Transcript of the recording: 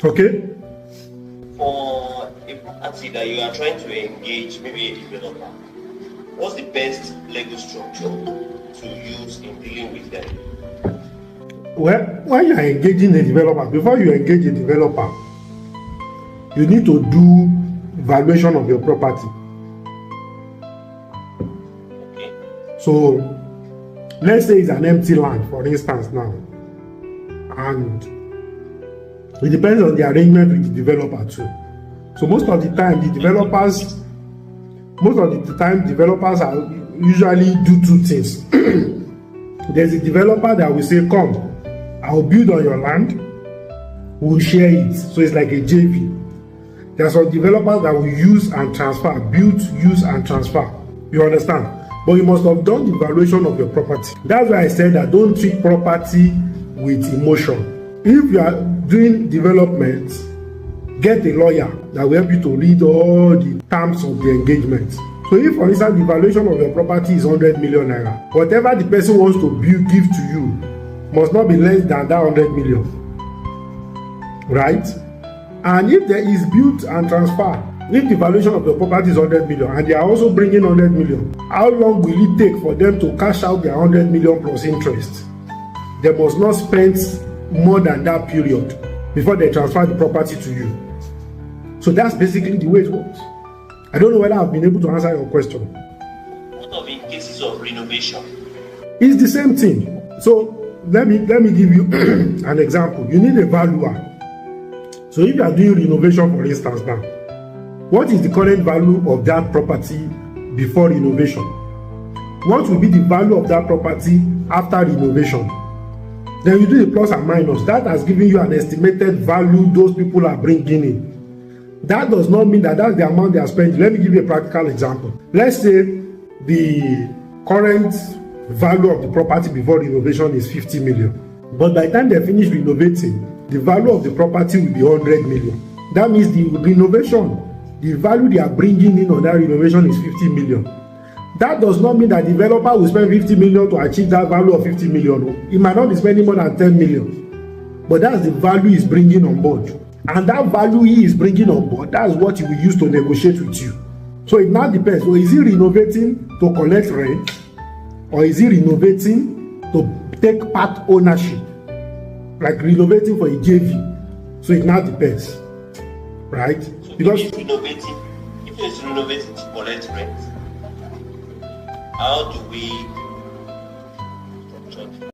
Okay? For a property that you are trying to engage, maybe a developer, what's the best legal structure to use in dealing with them? Well, when you are engaging a developer, before you engage a developer, you need to do valuation of your property. Okay. So, let's say it's an empty land, for instance, now, and it depends on the arrangement with the developer too. So most of the time, developers are usually do two things. There's a developer that will say, "Come, I'll build on your land, we'll share it." So it's like a JV. There are some developers that will use and transfer, build, use and transfer. You understand? But you must have done the valuation of your property. That's why I said that don't treat property with emotion. If you are doing development, get a lawyer that will help you to read all the terms of the engagement. So if, for instance, the valuation of your property is 100 million naira, whatever the person wants to give to you must not be less than that 100 million. Right? And if there is build and transfer, if the valuation of the property is 100 million and they are also bringing 100 million, how long will it take for them to cash out their 100 million plus interest? They must not spend more than that period before they transfer the property to you. So that's basically the way it works. I don't know whether I've been able to answer your question. What of in cases of renovation? It's the same thing. So let me give you an example. You need a valuer. So if you are doing renovation, for instance, now, what is the current value of that property before renovation? What will be the value of that property after renovation? Then you do the plus and minus. That has given you an estimated value those people are bringing in. That does not mean that that's the amount they are spending. Let me give you a practical example. Let's say the current value of the property before renovation is 50 million. But by the time they finish renovating, the value of the property will be 100 million. That means the renovation, the value they are bringing in on that renovation is 50 million. That does not mean that the developer will spend 50 million to achieve that value of 50 million. He might not be spending more than 10 million. But that's the value he's bringing on board. And that value he is bringing on board, that's what he will use to negotiate with you. So it now depends. So is he renovating to collect rent? Or is he renovating to take part ownership? Like renovating for a JV. So it now depends. Right? So because if it's renovating to collect rent, how do we